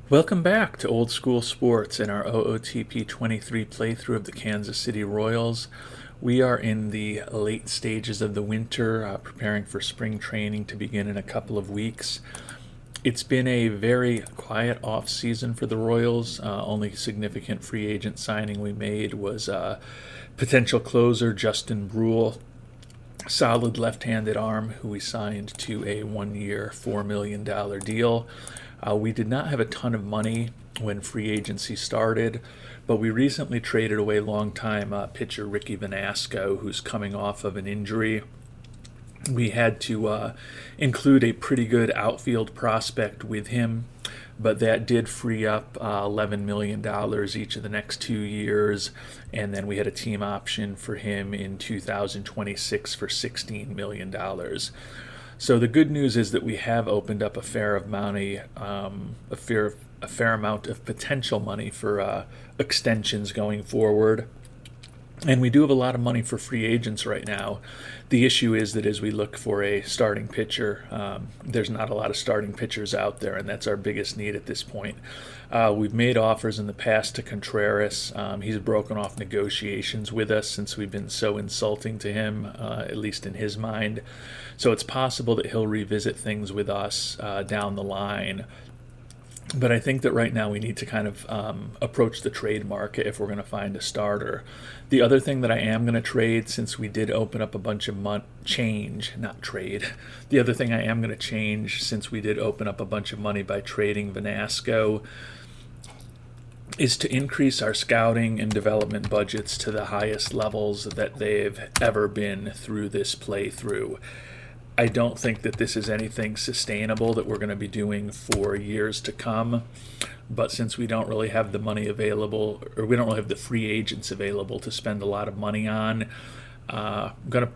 Welcome back to Old School Sports and our OOTP 23 playthrough of the Kansas City Royals. We are in the late stages of the winter, preparing for spring training to begin in a couple of weeks. It's been a very quiet off season for the Royals. Only significant free agent signing we made was potential closer Justin Brule, solid left-handed arm who we signed to a 1-year, $4 million deal. We did not have a ton of money when free agency started, but we recently traded away longtime pitcher Ricky Vanasco, who's coming off of an injury. We had to include a pretty good outfield prospect with him, but that did free up $11 million each of the next 2 years, and then we had a team option for him in 2026 for $16 million. So the good news is that we have opened up a fair amount of potential money for extensions going forward. And we do have a lot of money for free agents right now. The issue is that as we look for a starting pitcher, there's not a lot of starting pitchers out there, and that's our biggest need at this point. We've made offers in the past to Contreras. He's broken off negotiations with us since we've been so insulting to him, at least in his mind. So it's possible that he'll revisit things with us down the line. But I think that right now we need to kind of approach the trade market if we're going to find a starter. The other thing that I am going to trade, since we did open up a bunch of change, not trade. The other thing I am going to change, since we did open up a bunch of money by trading Vanasco, is to increase our scouting and development budgets to the highest levels that they've ever been through this playthrough. I don't think that this is anything sustainable that we're going to be doing for years to come. But since we don't really have the money available, or we don't really have the free agents available to spend a lot of money on, I'm going to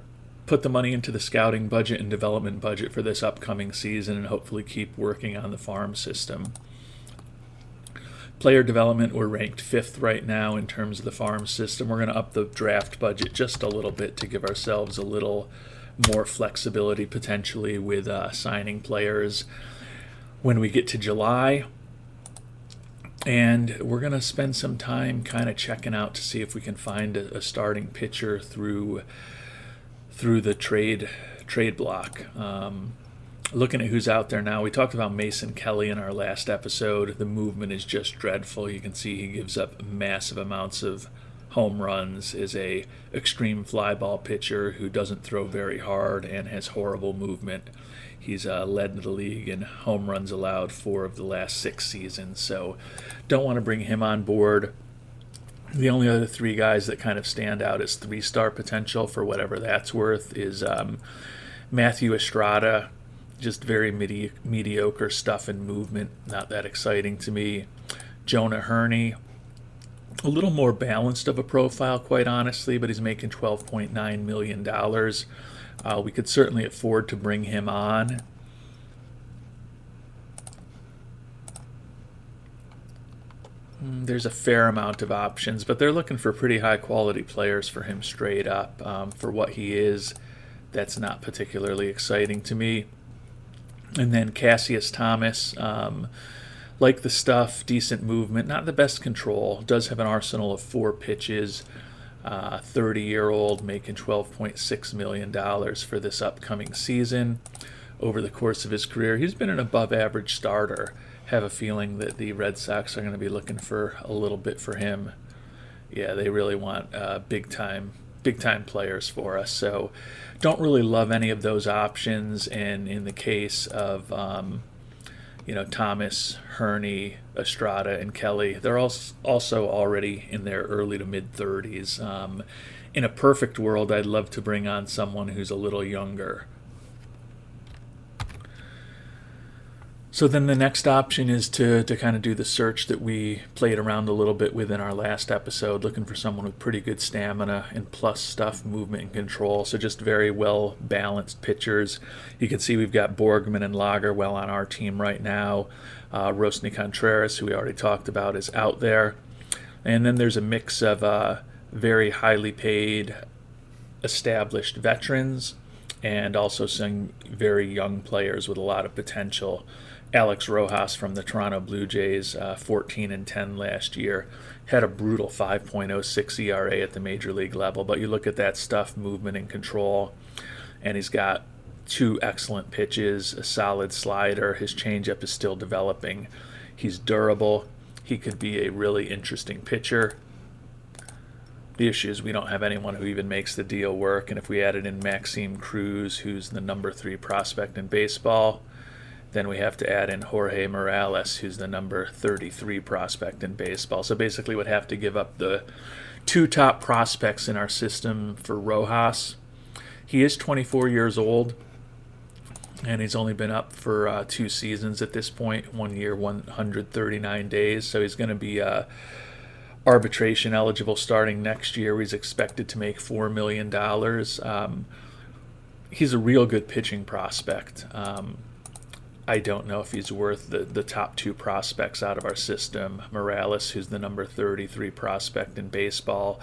put the money into the scouting budget and development budget for this upcoming season and hopefully keep working on the farm system. Player development, we're ranked 5th right now in terms of the farm system. We're going to up the draft budget just a little bit to give ourselves a little more flexibility potentially with signing players when we get to July. And we're going to spend some time kind of checking out to see if we can find a starting pitcher through the trade block. Looking at who's out there now, we talked about Mason Kelly in our last episode. The movement is just dreadful. You can see he gives up massive amounts of home runs, is a extreme fly ball pitcher who doesn't throw very hard and has horrible movement. He's led the league in home runs allowed 4 of the last 6 seasons, so don't want to bring him on board. The only other 3 guys that kind of stand out as 3-star potential, for whatever that's worth, is Matthew Estrada. Just very mediocre stuff and movement, not that exciting to me. Jonah Herney, a little more balanced of a profile, quite honestly, but he's making $12.9 million. We could certainly afford to bring him on. There's a fair amount of options, but they're looking for pretty high-quality players for him straight up. For what he is, that's not particularly exciting to me. And then Cassius Thomas, like the stuff, decent movement, not the best control, does have an arsenal of 4 pitches, 30-year-old making $12.6 million for this upcoming season. Over the course of his career, he's been an above-average starter. Have a feeling that the Red Sox are going to be looking for a little bit for him. Yeah, they really want big-time players for us, so don't really love any of those options. And in the case of Thomas, Herney, Estrada, and Kelly, they're also already in their early to mid-30s. In a perfect world, I'd love to bring on someone who's a little younger. So then the next option is to kind of do the search that we played around a little bit with in our last episode, looking for someone with pretty good stamina and plus stuff, movement and control. So just very well balanced pitchers. You can see we've got Borgman and Lagerwell on our team right now. Rosny Contreras, who we already talked about, is out there. And then there's a mix of very highly paid established veterans and also some very young players with a lot of potential. Alex Rojas from the Toronto Blue Jays, 14-10 last year, had a brutal 5.06 ERA at the major league level. But you look at that stuff, movement and control, and he's got two excellent pitches, a solid slider. His changeup is still developing. He's durable. He could be a really interesting pitcher. The issue is we don't have anyone who even makes the deal work. And if we added in Maxime Cruz, who's the number 3 prospect in baseball, then we have to add in Jorge Morales, who's the number 33 prospect in baseball. So basically would have to give up the 2 top prospects in our system for Rojas. He is 24 years old, and he's only been up for 2 seasons at this point, 1 year, 139 days. So he's going to be arbitration eligible starting next year. He's expected to make $4 million. He's a real good pitching prospect. I don't know if he's worth the top 2 prospects out of our system. Morales, who's the number 33 prospect in baseball,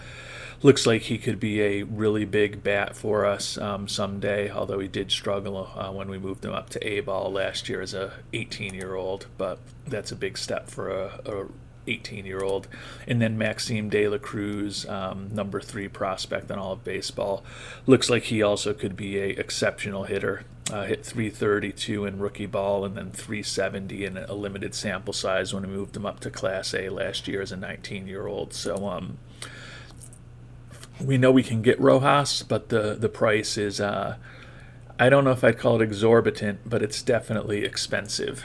looks like he could be a really big bat for us someday, although he did struggle when we moved him up to A-ball last year as a 18-year-old, but that's a big step for a 18-year-old. And then Maxime De La Cruz, number 3 prospect in all of baseball, looks like he also could be a exceptional hitter. Hit 332 in rookie ball and then 370 in a limited sample size when we moved him up to Class A last year as a 19-year-old. So we know we can get Rojas, but the price is, I don't know if I'd call it exorbitant, but it's definitely expensive.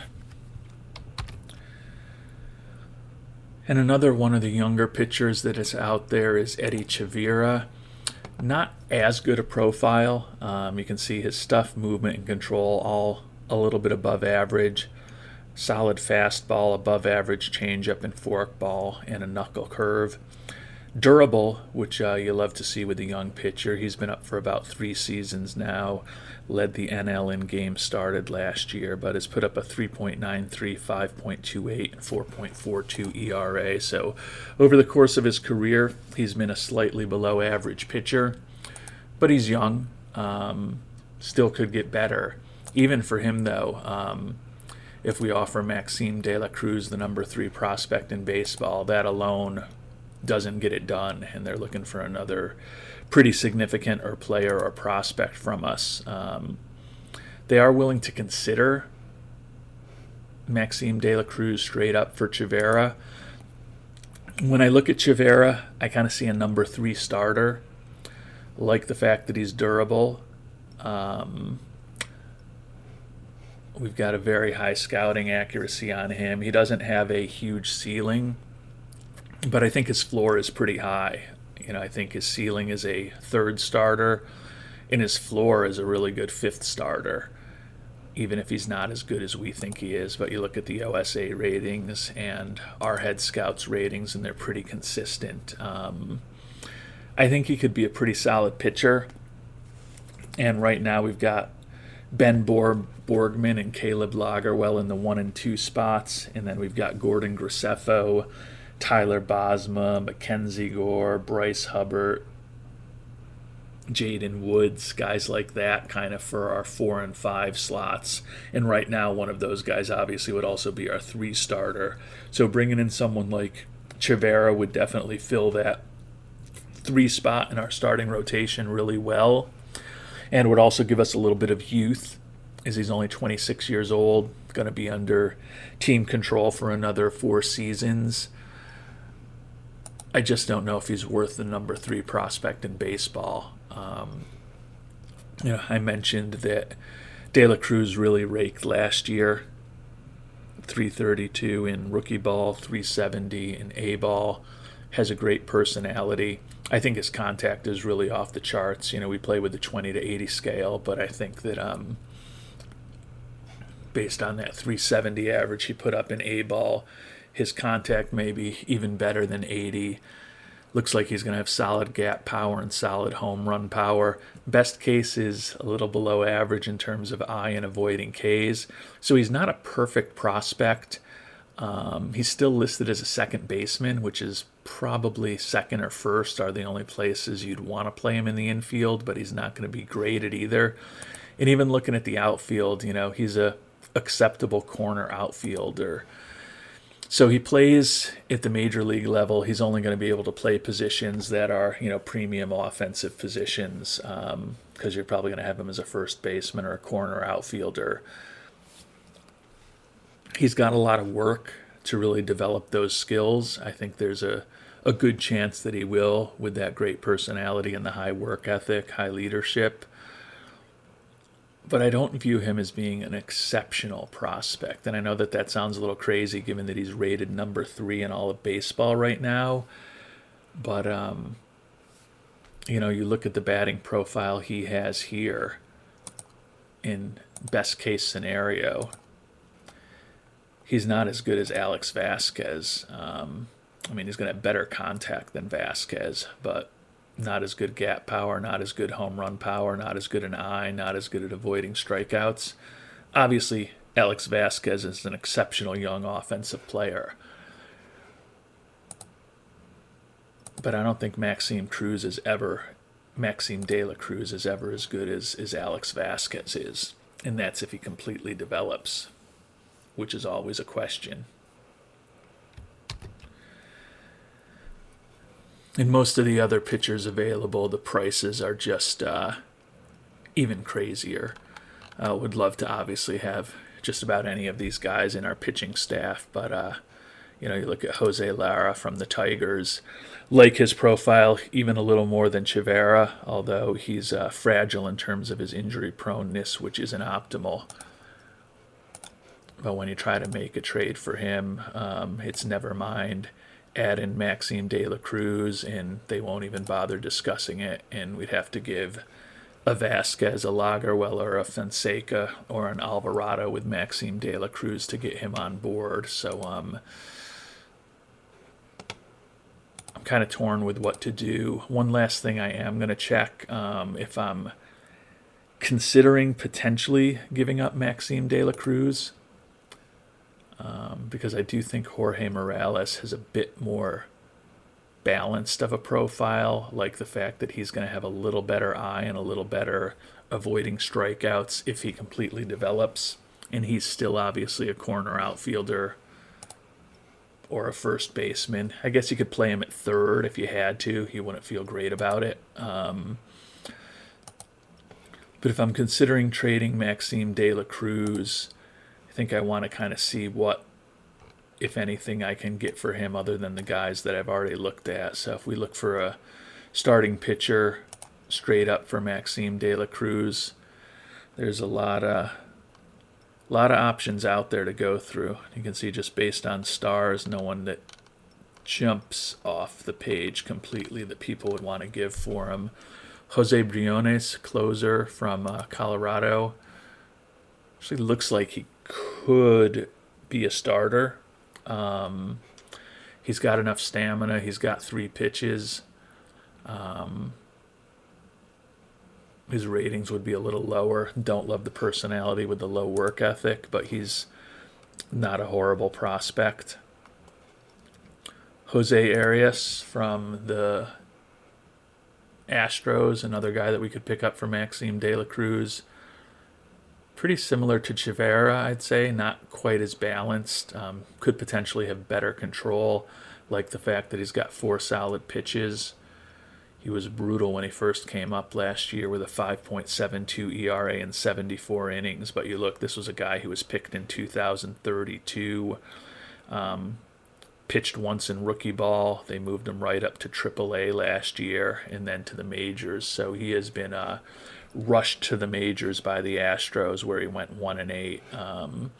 And another one of the younger pitchers that is out there is Eddie Chavira. Not as good a profile. You can see his stuff, movement, and control all a little bit above average. Solid fastball, above average changeup and forkball, and a knuckle curve. Durable, which you love to see with a young pitcher. He's been up for about 3 seasons now. Led the NL in games started last year, but has put up a 3.93, 5.28, and 4.42 ERA. So over the course of his career, he's been a slightly below average pitcher, but he's young. Still could get better. Even for him, though, if we offer Maxime De La Cruz, the number 3 prospect in baseball, that alone doesn't get it done, and they're looking for another pretty significant player or prospect from us. They are willing to consider Maxime De La Cruz straight up for Chavira. When I look at Chavira, I kind of see a number 3 starter. Like the fact that he's durable. We've got a very high scouting accuracy on him. He doesn't have a huge ceiling, but I think his floor is pretty high. I think his ceiling is a 3rd starter, and his floor is a really good 5th starter, even if he's not as good as we think he is. But you look at the OSA ratings and our head scouts ratings, and they're pretty consistent. I think he could be a pretty solid pitcher. And right now we've got Ben Borgman and Caleb Lagerwell in the 1 and 2 spots, and then we've got Gordon Graceffo, Tyler Bosma, Mackenzie Gore, Bryce Hubbard, Jaden Woods, guys like that kind of for our 4 and 5 slots. And right now one of those guys obviously would also be our 3 starter. So bringing in someone like Chavira would definitely fill that 3 spot in our starting rotation really well, and would also give us a little bit of youth, as he's only 26 years old, going to be under team control for another 4 seasons. I just don't know if he's worth the number 3 prospect in baseball. I mentioned that De La Cruz really raked last year. 332 in rookie ball, 370 in A-ball. Has a great personality. I think his contact is really off the charts. We play with the 20 to 80 scale, but I think that based on that 370 average he put up in A-ball, his contact may be even better than 80. Looks like he's going to have solid gap power and solid home run power. Best case is a little below average in terms of eye and avoiding Ks. So he's not a perfect prospect. He's still listed as a second baseman, which is probably second or first are the only places you'd want to play him in the infield, but he's not going to be great at either. And even looking at the outfield, he's a acceptable corner outfielder. So he plays at the major league level. He's only going to be able to play positions that are, premium offensive positions, because you're probably going to have him as a first baseman or a corner outfielder. He's got a lot of work to really develop those skills. I think there's a good chance that he will, with that great personality and the high work ethic, high leadership. But I don't view him as being an exceptional prospect. And I know that sounds a little crazy given that he's rated number 3 in all of baseball right now. But, you look at the batting profile he has here in best case scenario. He's not as good as Alex Vasquez. He's going to have better contact than Vasquez, but not as good gap power, not as good home run power, not as good an eye, not as good at avoiding strikeouts. Obviously, Alex Vasquez is an exceptional young offensive player. But I don't think Maxime de la Cruz is ever as good as Alex Vasquez is. And that's if he completely develops, which is always a question. And most of the other pitchers available, the prices are just even crazier. Would love to obviously have just about any of these guys in our pitching staff, but you look at Jose Lara from the Tigers, like his profile even a little more than Chivera, although he's fragile in terms of his injury proneness, which isn't optimal. But when you try to make a trade for him, it's never mind. Add in Maxime de la Cruz, and they won't even bother discussing it, and we'd have to give a Vasquez, a Lagerwelder, or a Fonseca, or an Alvarado with Maxime de la Cruz to get him on board. So I'm kind of torn with what to do. One last thing I am going to check, if I'm considering potentially giving up Maxime de la Cruz, because I do think Jorge Morales has a bit more balanced of a profile, like the fact that he's going to have a little better eye and a little better avoiding strikeouts if he completely develops. And he's still obviously a corner outfielder or a first baseman. I guess you could play him at third if you had to. You wouldn't feel great about it. But if I'm considering trading Maxime de la Cruz, I think I want to kind of see what, if anything, I can get for him other than the guys that I've already looked at. So if we look for a starting pitcher straight up for Maxime de la Cruz, there's a lot of options out there to go through. You can see just based on stars, no one that jumps off the page completely that people would want to give for him. Jose Briones, closer from Colorado. Actually looks like he could be a starter. He's got enough stamina. He's got 3 pitches. His ratings would be a little lower. Don't love the personality with the low work ethic, but he's not a horrible prospect. Jose Arias from the Astros, another guy that we could pick up for Maxime de la Cruz. Pretty similar to Chivera, I'd say. Not quite as balanced. Could potentially have better control, like the fact that he's got 4 solid pitches. He was brutal when he first came up last year with a 5.72 ERA in 74 innings. But you look, this was a guy who was picked in 2032. Pitched once in rookie ball. They moved him right up to AAA last year and then to the majors. So he has been rushed to the majors by the Astros, where he went 1-8.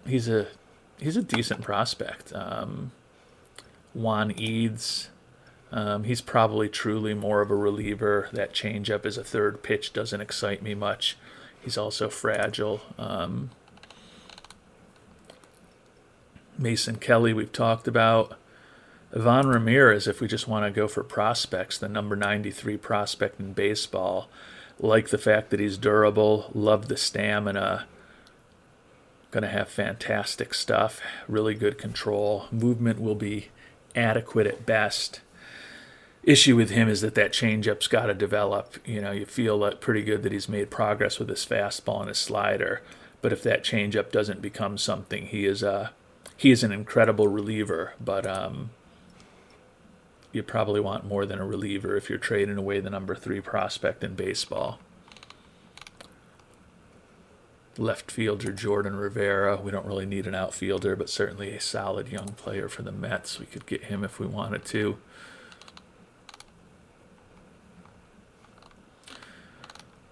He's a decent prospect. Juan Eads, he's probably truly more of a reliever. That changeup as a third pitch doesn't excite me much. He's also fragile. Mason Kelly, we've talked about. Ivan Ramirez, if we just want to go for prospects, the number 93 prospect in baseball. Like the fact that he's durable, love the stamina. Going to have fantastic stuff, really good control. Movement will be adequate at best. Issue with him is that changeup's got to develop. You feel pretty good that he's made progress with his fastball and his slider. But if that changeup doesn't become something, he is an incredible reliever. But you probably want more than a reliever if you're trading away the number 3 prospect in baseball. Left fielder Jordan Rivera. We don't really need an outfielder, but certainly a solid young player for the Mets. We could get him if we wanted to.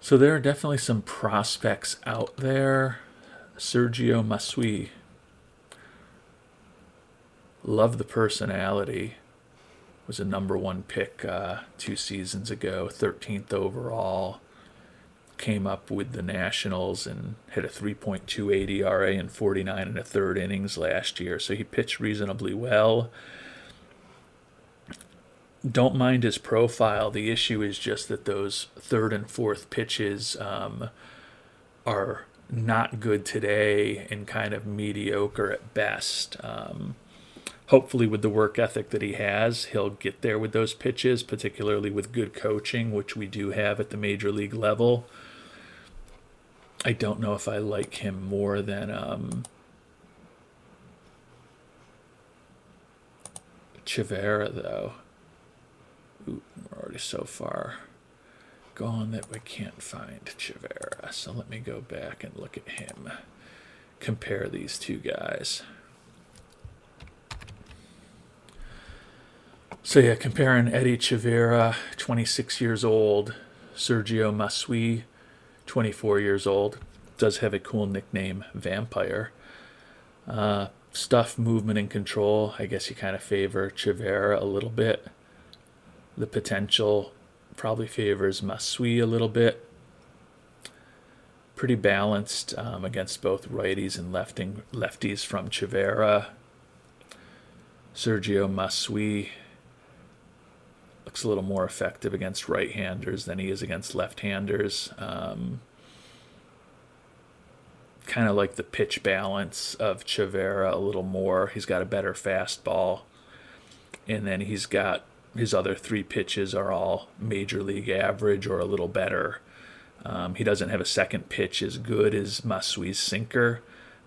So there are definitely some prospects out there. Sergio Masui. Love the personality. Was a number 1 pick 2 seasons ago, 13th overall. Came up with the Nationals and hit a 3.28 ERA in 49 1/3 innings last year. So he pitched reasonably well. Don't mind his profile. The issue is just that those 3rd and 4th pitches are not good today and kind of mediocre at best. Hopefully with the work ethic that he has, he'll get there with those pitches, particularly with good coaching, which we do have at the major league level. I don't know if I like him more than Chivera, though. Ooh, we're already so far gone that we can't find Chivera. So let me go back and look at him. Compare these two guys. So yeah, comparing Eddie Chivera, 26 years old, Sergio Masui, 24 years old, does have a cool nickname, Vampire. Stuff, movement, and control, I guess you kind of favor Chivera a little bit. The potential probably favors Masui a little bit. Pretty balanced against both righties and lefties from Chivera. Sergio Masui looks a little more effective against right-handers than he is against left-handers. Kind of like the pitch balance of Chivera a little more. He's got a better fastball. And then he's got his other 3 pitches are all major league average or a little better. He doesn't have a second pitch as good as Masui's sinker.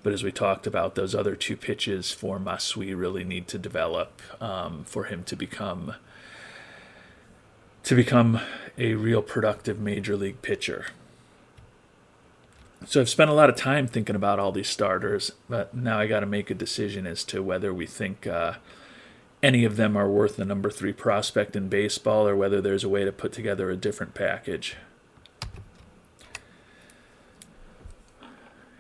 But as we talked about, those other 2 pitches for Masui really need to develop for him to become a real productive major league pitcher. So I've spent a lot of time thinking about all these starters, but now I got to make a decision as to whether we think any of them are worth the number 3 prospect in baseball or whether there's a way to put together a different package.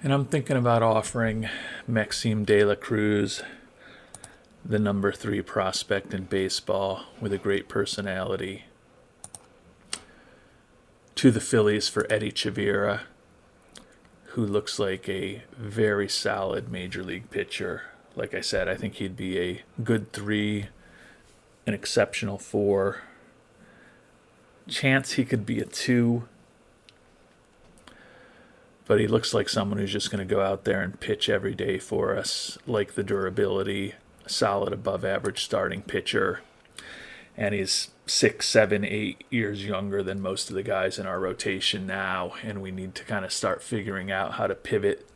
And I'm thinking about offering Maxime De La Cruz, the number 3 prospect in baseball with a great personality, to the Phillies for Eddie Chivera, who looks like a very solid major league pitcher. Like I said, I think he'd be a good 3, an exceptional 4. Chance he could be a 2. But he looks like someone who's just going to go out there and pitch every day for us, like the durability, solid above average starting pitcher. And he's 6, 7, 8 years younger than most of the guys in our rotation now. And we need to kind of start figuring out how to pivot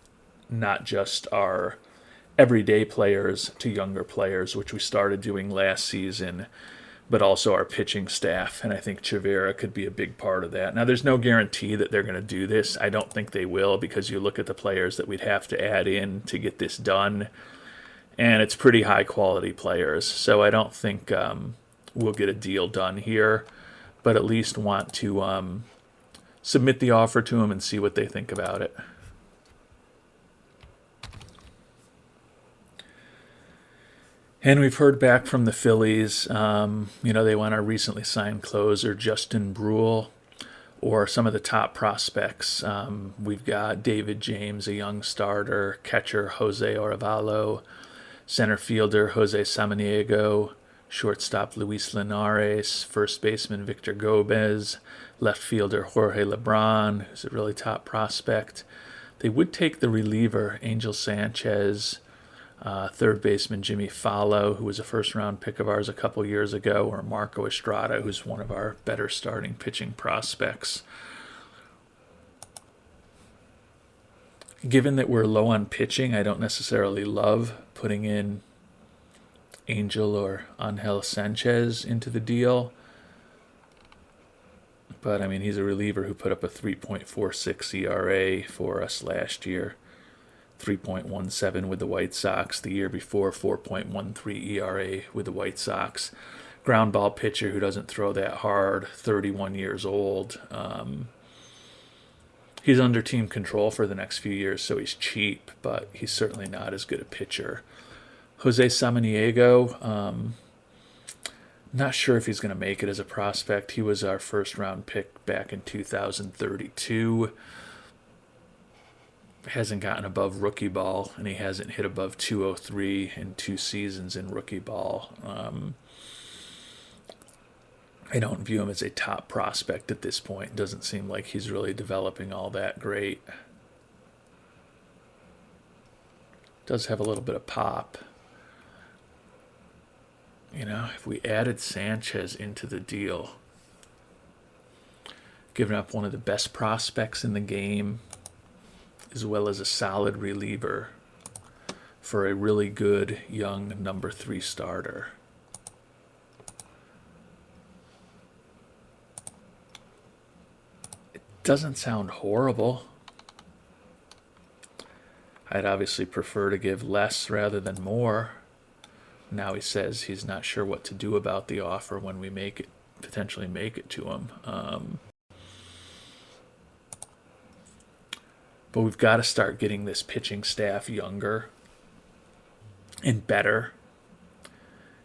not just our everyday players to younger players, which we started doing last season, but also our pitching staff. And I think Chivera could be a big part of that. Now, there's no guarantee that they're going to do this. I don't think they will, because you look at the players that we'd have to add in to get this done, and it's pretty high-quality players. So I don't think we'll get a deal done here, but at least want to submit the offer to them and see what they think about it. And we've heard back from the Phillies. They want our recently signed closer, Justin Bruihl, or some of the top prospects. We've got David James, a young starter, catcher Jose Arevalo, center fielder Jose Samaniego, shortstop Luis Linares, first baseman Victor Gomez, left fielder Jorge Lebron, who's a really top prospect. They would take the reliever Angel Sanchez, third baseman Jimmy Fallo, who was a first-round pick of ours a couple years ago, or Marco Estrada, who's one of our better starting pitching prospects. Given that we're low on pitching, I don't necessarily love putting in Angel or Angel Sanchez into the deal. But, I mean, he's a reliever who put up a 3.46 ERA for us last year, 3.17 with the White Sox. The year before, 4.13 ERA with the White Sox. Ground ball pitcher who doesn't throw that hard, 31 years old. He's under team control for the next few years, so he's cheap, but he's certainly not as good a pitcher. Jose Samaniego, not sure if he's going to make it as a prospect. He was our first round pick back in 2032. Hasn't gotten above rookie ball, and he hasn't hit above 203 in 2 seasons in rookie ball. I don't view him as a top prospect at this point. Doesn't seem like he's really developing all that great. Does have a little bit of pop. You know, if we added Sanchez into the deal, giving up one of the best prospects in the game, as well as a solid reliever for a really good young number 3 starter. It doesn't sound horrible. I'd obviously prefer to give less rather than more. Now he says he's not sure what to do about the offer when we potentially make it to him. But we've got to start getting this pitching staff younger and better.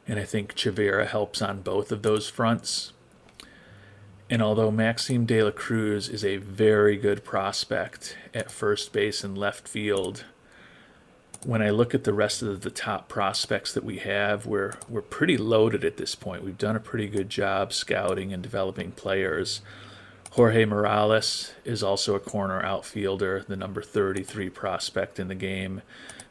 And I think Chavira helps on both of those fronts. And although Maxime De La Cruz is a very good prospect at first base and left field, when I look at the rest of the top prospects that we have, we're pretty loaded at this point. We've done a pretty good job scouting and developing players. Jorge Morales is also a corner outfielder, the number 33 prospect in the game.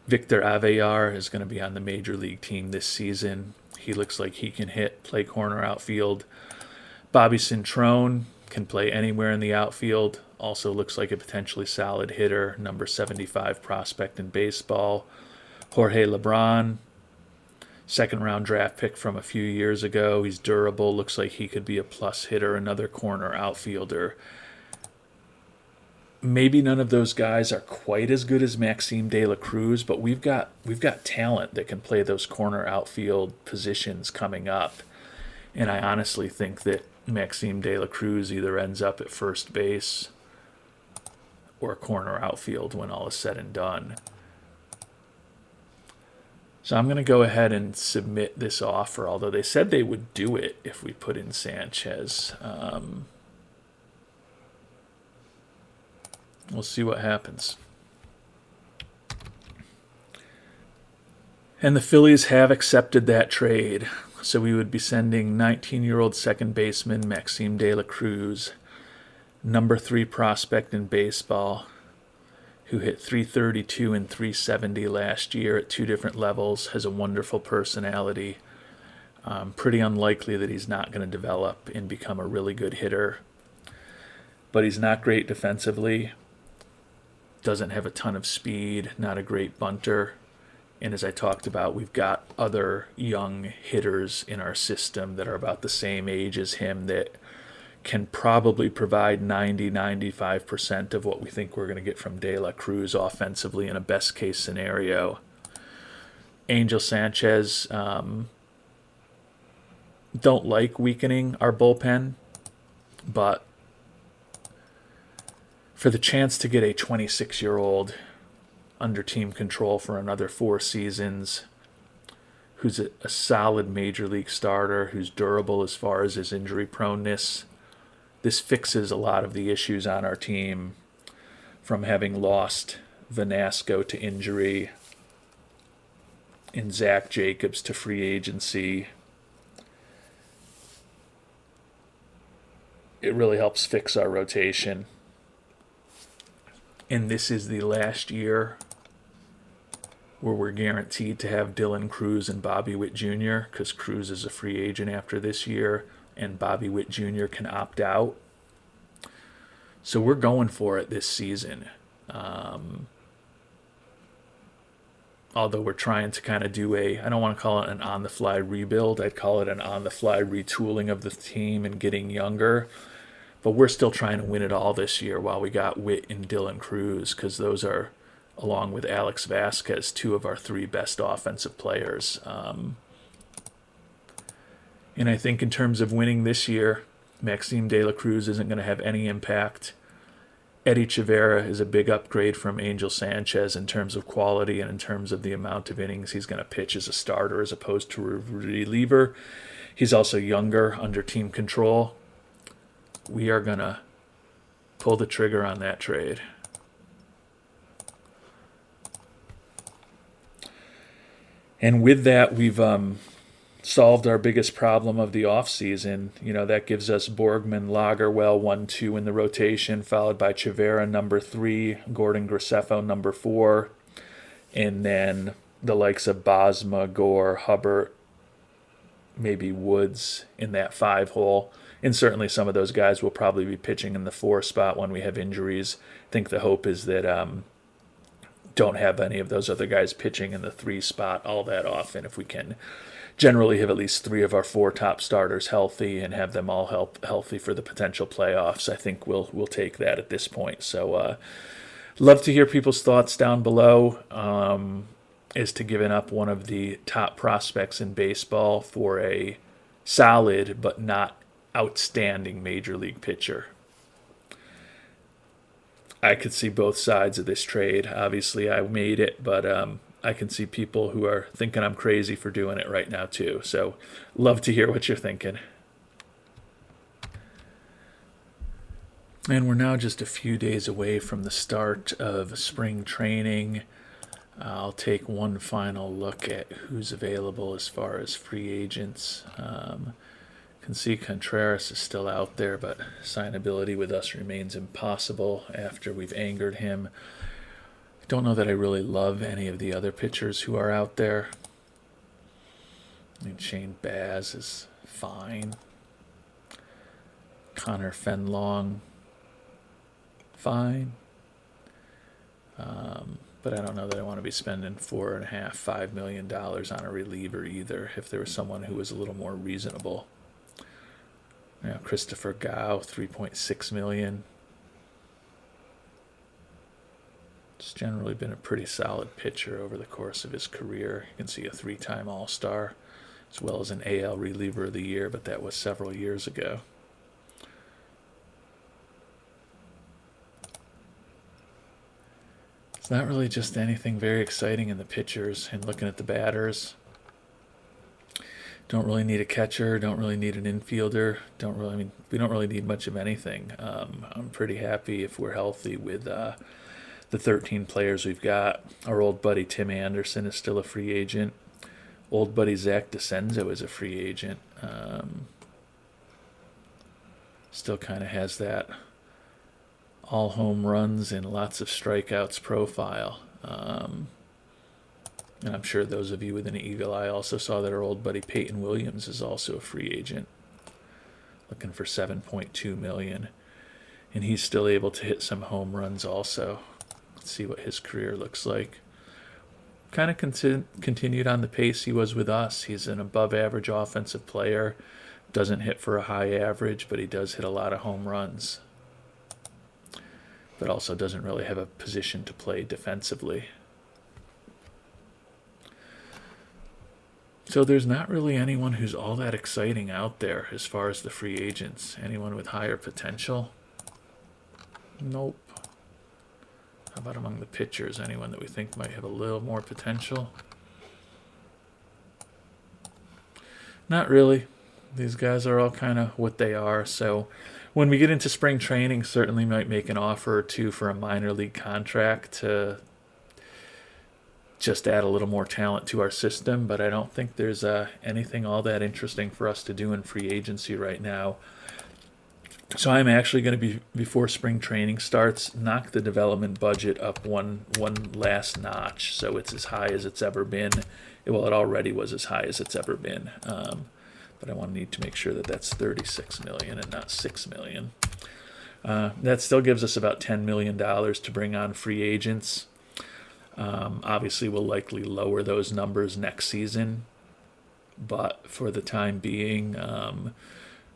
Victor Avellar is going to be on the major league team this season. He looks like he can play corner outfield. Bobby Cintrone can play anywhere in the outfield. Also looks like a potentially solid hitter, number 75 prospect in baseball. Jorge Lebron, second-round draft pick from a few years ago. He's durable. Looks like he could be a plus hitter, another corner outfielder. Maybe none of those guys are quite as good as Maxime De La Cruz, but we've got talent that can play those corner outfield positions coming up. And I honestly think that Maxime De La Cruz either ends up at first base or corner outfield when all is said and done. So I'm going to go ahead and submit this offer, although they said they would do it if we put in Sanchez. We'll see what happens. And the Phillies have accepted that trade. So we would be sending 19-year-old second baseman Maxime De La Cruz, number 3 prospect in baseball, who hit 332 and 370 last year at 2 different levels, has a wonderful personality. Pretty unlikely that he's not going to develop and become a really good hitter. But he's not great defensively, doesn't have a ton of speed, not a great bunter. And as I talked about, we've got other young hitters in our system that are about the same age as him that can probably provide 90-95% of what we think we're going to get from De La Cruz offensively in a best-case scenario. Angel Sanchez, don't like weakening our bullpen, but for the chance to get a 26-year-old under team control for another 4 seasons, who's a solid major league starter, who's durable as far as his injury proneness, this fixes a lot of the issues on our team from having lost Vanasco to injury and Zach Jacobs to free agency. It really helps fix our rotation. And this is the last year where we're guaranteed to have Dylan Cruz and Bobby Witt Jr., because Cruz is a free agent after this year, and Bobby Witt Jr. can opt out. So we're going for it this season. although we're trying to kind of do I don't want to call it an on-the-fly rebuild. I'd call it an on-the-fly retooling of the team and getting younger. But we're still trying to win it all this year while we got Witt and Dylan Cruz, because those are, along with Alex Vasquez, two of our three best offensive players. And I think in terms of winning this year, Maxime De La Cruz isn't going to have any impact. Eddie Chavera is a big upgrade from Angel Sanchez in terms of quality and in terms of the amount of innings he's going to pitch as a starter as opposed to a reliever. He's also younger, under team control. We are going to pull the trigger on that trade. And with that, we've solved our biggest problem of the offseason. That gives us Borgman, Lagerwell 1-2 in the rotation, followed by Chavera number 3, Gordon Graceffo number 4, and then the likes of Bosma, Gore, Hubbard, maybe Woods in that 5 hole. And certainly some of those guys will probably be pitching in the 4 spot when we have injuries. I think the hope is that don't have any of those other guys pitching in the 3 spot all that often if we can generally have at least 3 of our 4 top starters healthy and have them all healthy for the potential playoffs. I think we'll take that at this point. So love to hear people's thoughts down below as to giving up one of the top prospects in baseball for a solid but not outstanding major league pitcher. I could see both sides of this trade. Obviously, I made it, but I can see people who are thinking I'm crazy for doing it right now too. So love to hear what you're thinking. And we're now just a few days away from the start of spring training. I'll take one final look at who's available as far as free agents. Can see Contreras is still out there, but signability with us remains impossible after we've angered him. I don't know that I really love any of the other pitchers who are out there. I mean, Shane Baz is fine. Connor Fenlong, fine. But I don't know that I want to be spending $4.5 million on a reliever either if there was someone who was a little more reasonable. Christopher Gao, $3.6 million. He's generally been a pretty solid pitcher over the course of his career. You can see a 3-time All-Star, as well as an AL Reliever of the Year, but that was several years ago. It's not really just anything very exciting in the pitchers. And looking at the batters, don't really need a catcher, don't really need an infielder, we don't really need much of anything. I'm pretty happy if we're healthy with the 13 players we've got. Our old buddy Tim Anderson is still a free agent. Old buddy Zach DeCenzo is a free agent. Still kind of has that all home runs and lots of strikeouts profile. And I'm sure those of you with an eagle eye also saw that our old buddy Peyton Williams is also a free agent, looking for $7.2 million. And he's still able to hit some home runs also. Let's see what his career looks like. Kind of continued on the pace he was with us. He's an above-average offensive player. Doesn't hit for a high average, but he does hit a lot of home runs. But also doesn't really have a position to play defensively. So there's not really anyone who's all that exciting out there as far as the free agents. Anyone with higher potential? Nope. How about among the pitchers? Anyone that we think might have a little more potential? Not really. These guys are all kind of what they are. So when we get into spring training, certainly might make an offer or two for a minor league contract to just add a little more talent to our system, but I don't think there's anything all that interesting for us to do in free agency right now. So I'm actually going to be, before spring training starts, knock the development budget up one last notch, so it's as high as it's ever been. Well, it already was as high as it's ever been, but I need to make sure that that's $36 million and not $6 million. That still gives us about $10 million to bring on free agents. Obviously, we'll likely lower those numbers next season, but for the time being,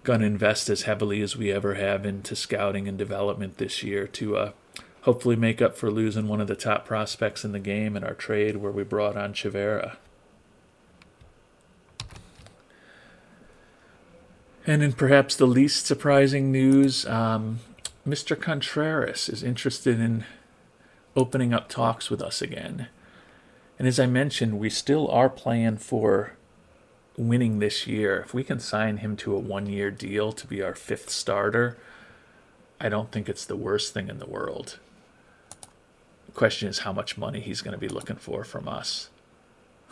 going to invest as heavily as we ever have into scouting and development this year to hopefully make up for losing one of the top prospects in the game in our trade where we brought on Chivera. And in perhaps the least surprising news, Mr. Contreras is interested in opening up talks with us again. And as I mentioned, we still are playing for winning this year. If we can sign him to a 1-year deal to be our 5th starter, I don't think it's the worst thing in the world. The question is how much money he's going to be looking for from us.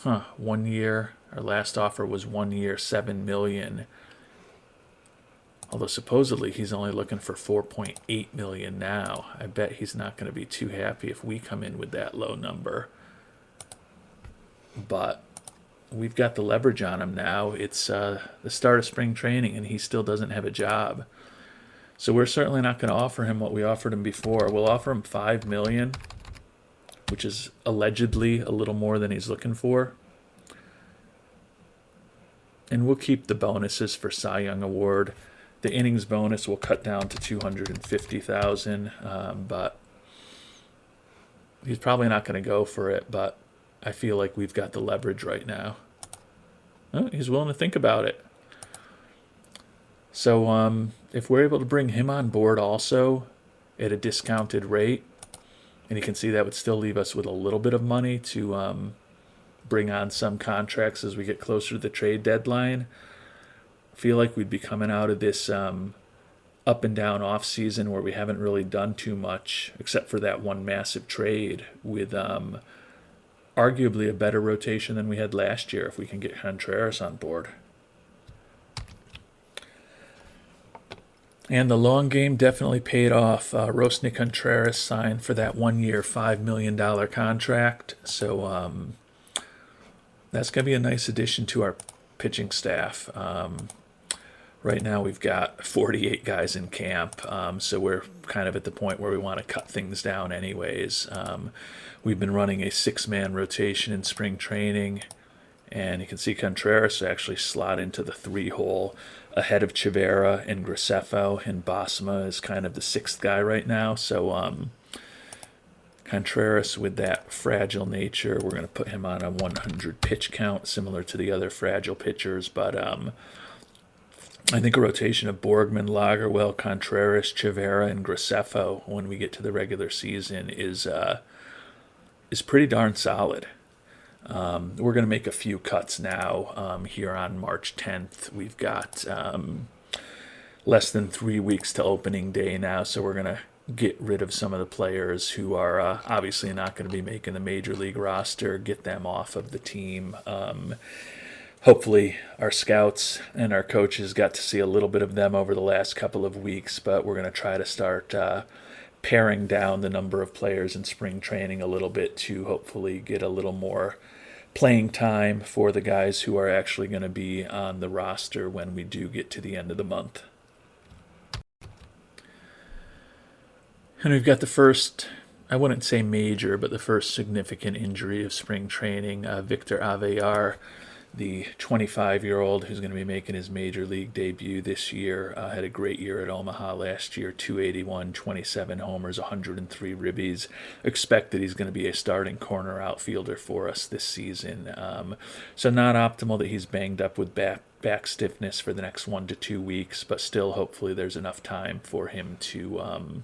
1 year. Our last offer was 1 year, $7 million. Although supposedly he's only looking for $4.8 million now. I bet he's not going to be too happy if we come in with that low number. But we've got the leverage on him now. It's the start of spring training, and he still doesn't have a job. So we're certainly not going to offer him what we offered him before. We'll offer him $5 million, which is allegedly a little more than he's looking for. And we'll keep the bonuses for Cy Young Award. The innings bonus will cut down to $250,000, but he's probably not going to go for it. But I feel like we've got the leverage right now. Oh, he's willing to think about it. So if we're able to bring him on board also at a discounted rate, and you can see that would still leave us with a little bit of money to bring on some contracts as we get closer to the trade deadline. Feel like we'd be coming out of this up and down off season where we haven't really done too much except for that one massive trade with arguably a better rotation than we had last year if we can get Contreras on board. And the long game definitely paid off. Roansy Contreras signed for that 1 year, $5 million contract. So that's going to be a nice addition to our pitching staff. Right now we've got 48 guys in camp, so we're kind of at the point where we want to cut things down anyways. We've been running a 6-man rotation in spring training, and you can see Contreras actually slot into the 3-hole ahead of Chivera and Graceffo, and Basma is kind of the 6th guy right now. So Contreras, with that fragile nature, we're going to put him on a 100 pitch count, similar to the other fragile pitchers, but I think a rotation of Borgman, Lagerwell, Contreras, Chivera, and Graceffo when we get to the regular season is pretty darn solid. We're going to make a few cuts now here on March 10th. We've got less than 3 weeks to opening day now, so we're going to get rid of some of the players who are obviously not going to be making the major league roster, get them off of the team. Hopefully our scouts and our coaches got to see a little bit of them over the last couple of weeks, but we're going to try to start paring down the number of players in spring training a little bit to hopefully get a little more playing time for the guys who are actually going to be on the roster when we do get to the end of the month. And we've got the first, I wouldn't say major, but the first significant injury of spring training. Victor Avelar, the 25-year-old who's going to be making his major league debut this year, had a great year at Omaha last year, 281, 27 homers, 103 ribbies. Expect that he's going to be a starting corner outfielder for us this season. So not optimal that he's banged up with back stiffness for the next 1 to 2 weeks, but still hopefully there's enough time for him to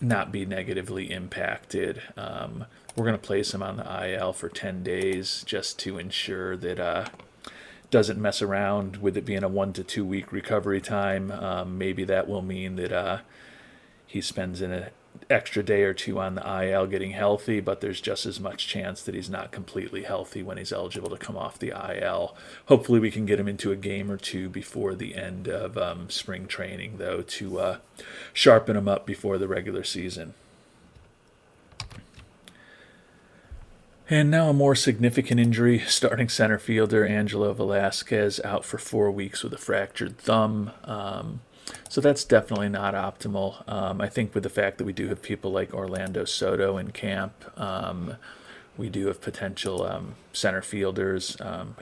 not be negatively impacted. We're going to place him on the IL for 10 days just to ensure that doesn't mess around with it being a 1 to 2 week recovery time. Maybe that will mean that he spends an extra day or two on the IL getting healthy, but there's just as much chance that he's not completely healthy when he's eligible to come off the IL. Hopefully we can get him into a game or two before the end of spring training, though, to sharpen him up before the regular season. And now a more significant injury. Starting center fielder Angelo Velasquez out for 4 weeks with a fractured thumb. So that's definitely not optimal. I think with the fact that we do have people like Orlando Soto in camp, we do have potential center fielders,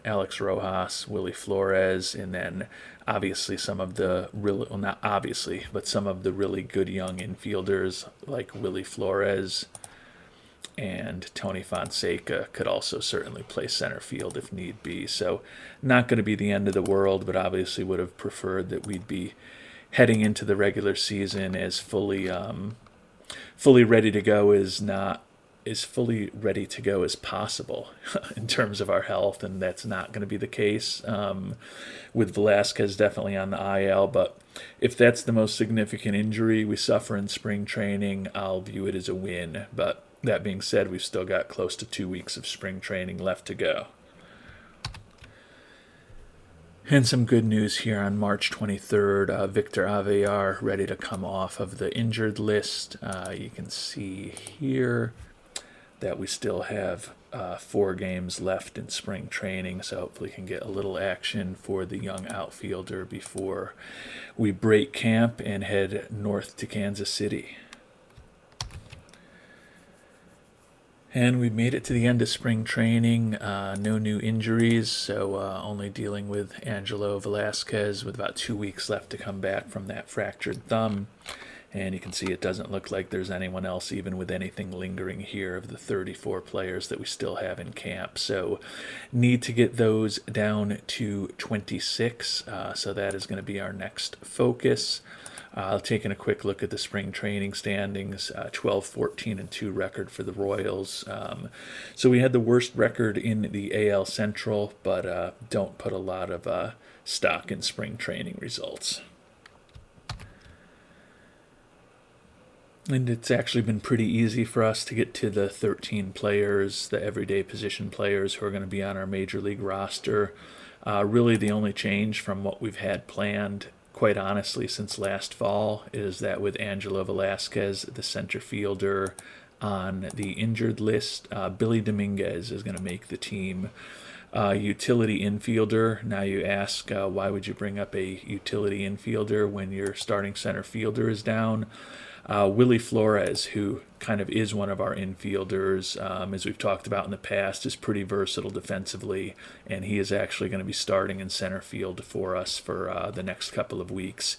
Alex Rojas, Willie Flores, and then obviously some of the really, well, not obviously, but some of the really good young infielders like Willie Flores and Tony Fonseca could also certainly play center field if need be. So not going to be the end of the world, but obviously would have preferred that we'd be heading into the regular season as fully ready to go as fully ready to go as possible in terms of our health, and that's not going to be the case with Velasquez definitely on the IL. But if that's the most significant injury we suffer in spring training, I'll view it as a win. But that being said, we've still got close to 2 weeks of spring training left to go. And some good news here on March 23rd. Victor Avelar ready to come off of the injured list. You can see here that we still have 4 games left in spring training, so hopefully can get a little action for the young outfielder before we break camp and head north to Kansas City. And we made it to the end of spring training. No new injuries, so only dealing with Angelo Velasquez with about 2 weeks left to come back from that fractured thumb. And you can see it doesn't look like there's anyone else even with anything lingering here of the 34 players that we still have in camp. So need to get those down to 26. So that is going to be our next focus. Taking a quick look at the spring training standings, 12-14-2 record for the Royals. So we had the worst record in the AL Central, but don't put a lot of stock in spring training results. And it's actually been pretty easy for us to get to the 13 players, the everyday position players who are going to be on our major league roster. Really the only change from what we've had planned, quite honestly, since last fall, is that with Angelo Velasquez, the center fielder, on the injured list, Billy Dominguez is going to make the team. Utility infielder. Now you ask, why would you bring up a utility infielder when your starting center fielder is down? Willie Flores, who kind of is one of our infielders, as we've talked about in the past, is pretty versatile defensively, and he is actually going to be starting in center field for us for the next couple of weeks.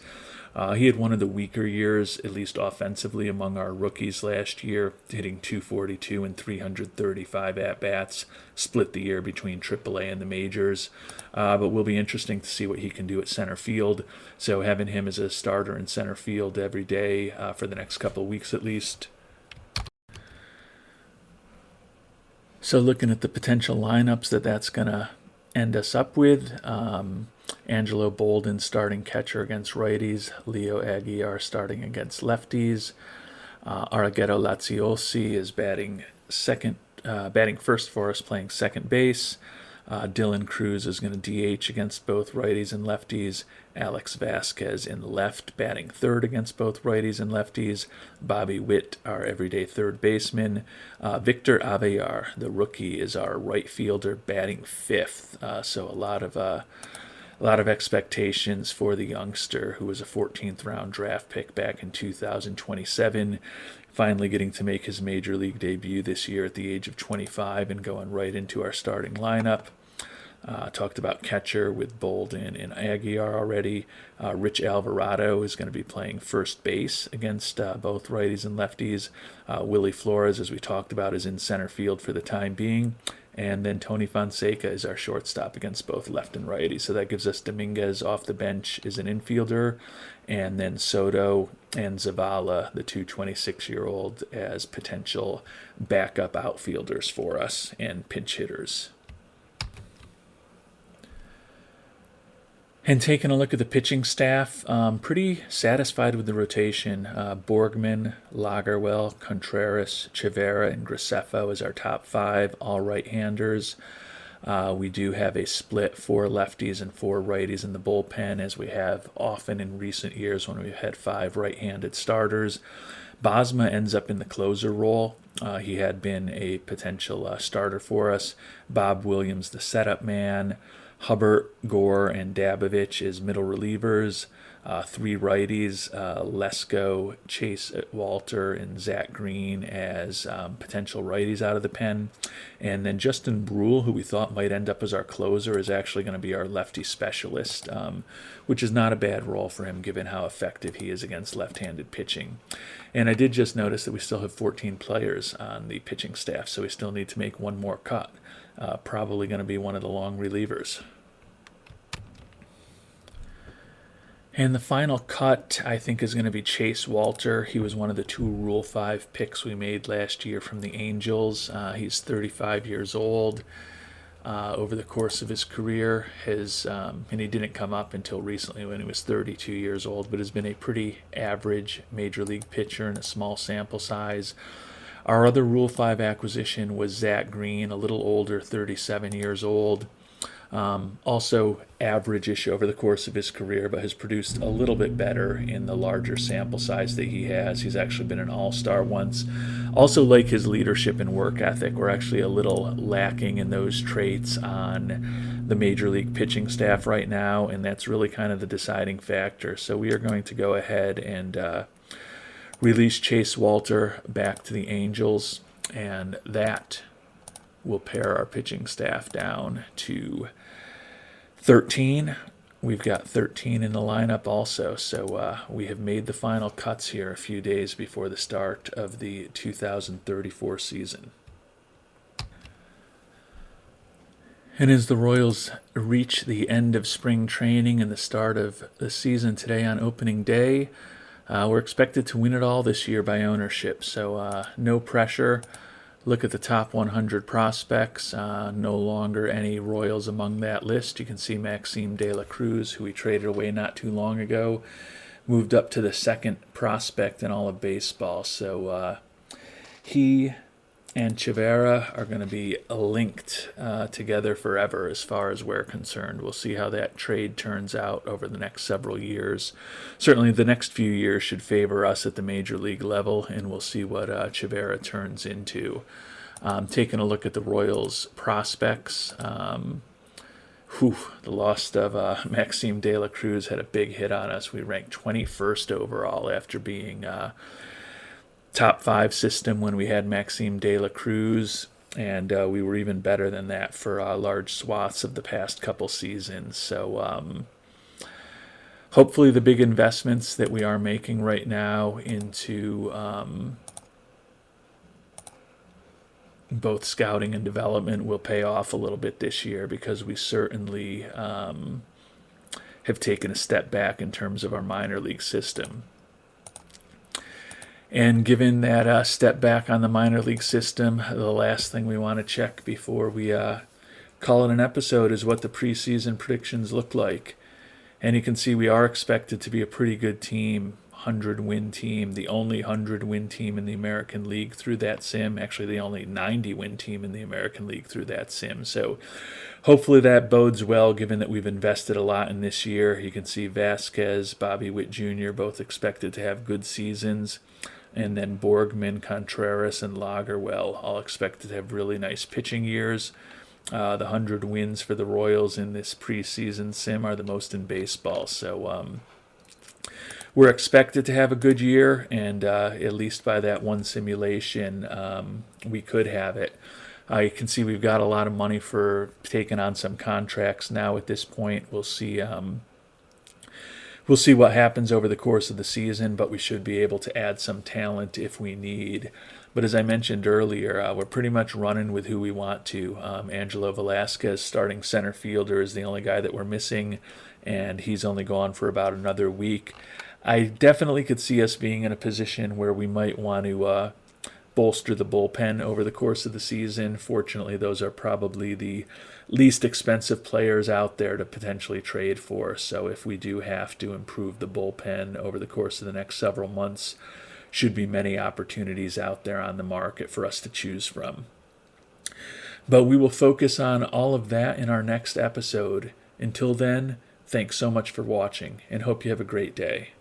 He had one of the weaker years, at least offensively, among our rookies last year, hitting 242 and 335 at-bats, split the year between AAA and the majors. But will be interesting to see what he can do at center field. So having him as a starter in center field every day for the next couple of weeks at least. So looking at the potential lineups that's going to end us up with, Angelo Bolden starting catcher against righties, Leo Aguilar starting against lefties, Argueto Laziosi is batting first for us, playing second base. Dylan Cruz is going to DH against both righties and lefties. Alex Vasquez in left, batting third against both righties and lefties. Bobby Witt, our everyday third baseman. Victor Avelar, the rookie, is our right fielder, batting fifth. So a lot of expectations for the youngster, who was a 14th round draft pick back in 2027. Finally getting to make his major league debut this year at the age of 25 and going right into our starting lineup. Talked about catcher with Bolden and Aguilar already. Rich Alvarado is going to be playing first base against both righties and lefties. Willie Flores, as we talked about, is in center field for the time being. And then Tony Fonseca is our shortstop against both left and righty. So that gives us Dominguez off the bench as an infielder, and then Soto and Zavala, the two 26-year-olds, as potential backup outfielders for us and pinch hitters. And taking a look at the pitching staff, pretty satisfied with the rotation. Borgman, Lagerwell, Contreras, Chivera, and Graceffo as our top 5, all right-handers. We do have a split 4 lefties and 4 righties in the bullpen, as we have often in recent years when we've had 5 right-handed starters. Bosma ends up in the closer role. He had been a potential starter for us. Bob Williams, the setup man. Hubbard, Gore, and Dabovich as middle relievers. Three righties, Lesko, Chase Walter, and Zach Green as potential righties out of the pen. And then Justin Brule, who we thought might end up as our closer, is actually going to be our lefty specialist, which is not a bad role for him given how effective he is against left-handed pitching. And I did just notice that we still have 14 players on the pitching staff, so we still need to make one more cut. Probably going to be one of the long relievers. And the final cut, I think, is going to be Chase Walter. He was one of the 2 Rule 5 picks we made last year from the Angels. He's 35 years old. Over the course of his career, and he didn't come up until recently when he was 32 years old, but has been a pretty average major league pitcher in a small sample size. Our other Rule 5 acquisition was Zach Green, a little older, 37 years old. Also average-ish over the course of his career, but has produced a little bit better in the larger sample size that he has. He's actually been an all-star once. Also like his leadership and work ethic. We're actually a little lacking in those traits on the major league pitching staff right now, and that's really kind of the deciding factor. So we are going to go ahead and release Chase Walter back to the Angels, and that will pare our pitching staff down to 13. We've got 13 in the lineup also, so we have made the final cuts here a few days before the start of the 2034 season. And as the Royals reach the end of spring training and the start of the season today on opening day, we're expected to win it all this year by ownership, so no pressure. Look at the top 100 prospects. No longer any Royals among that list. You can see Maxime De La Cruz, who we traded away not too long ago, moved up to the second prospect in all of baseball. So he and Chivera are going to be linked together forever as far as we're concerned. We'll see how that trade turns out over the next several years. Certainly the next few years should favor us at the major league level, and we'll see what Chivera turns into. Taking a look at the Royals prospects, the loss of Maxime De La Cruz had a big hit on us. We ranked 21st overall after being top 5 system when we had Maxime De La Cruz, and we were even better than that for large swaths of the past couple seasons. So hopefully the big investments that we are making right now into both scouting and development will pay off a little bit this year, because we certainly have taken a step back in terms of our minor league system. And given that step back on the minor league system, the last thing we want to check before we call it an episode is what the preseason predictions look like. And you can see we are expected to be a pretty good team, 100-win team, the only 100-win team in the American League through that sim, actually the only 90-win team in the American League through that sim. So hopefully that bodes well, given that we've invested a lot in this year. You can see Vasquez, Bobby Witt Jr. both expected to have good seasons. And then Borgman, Contreras, and Lagerwell all expected to have really nice pitching years. The 100 wins for the Royals in this preseason sim are the most in baseball. So we're expected to have a good year, and at least by that one simulation, we could have it. You can see we've got a lot of money for taking on some contracts now at this point. We'll see what happens over the course of the season, but we should be able to add some talent if we need. But as I mentioned earlier, we're pretty much running with who we want to. Angelo Velasquez, starting center fielder, is the only guy that we're missing, and he's only gone for about another week. I definitely could see us being in a position where we might want to bolster the bullpen over the course of the season. Fortunately, those are probably the least expensive players out there to potentially trade for. So if we do have to improve the bullpen over the course of the next several months, should be many opportunities out there on the market for us to choose from. But we will focus on all of that in our next episode. Until then, thanks so much for watching, and hope you have a great day.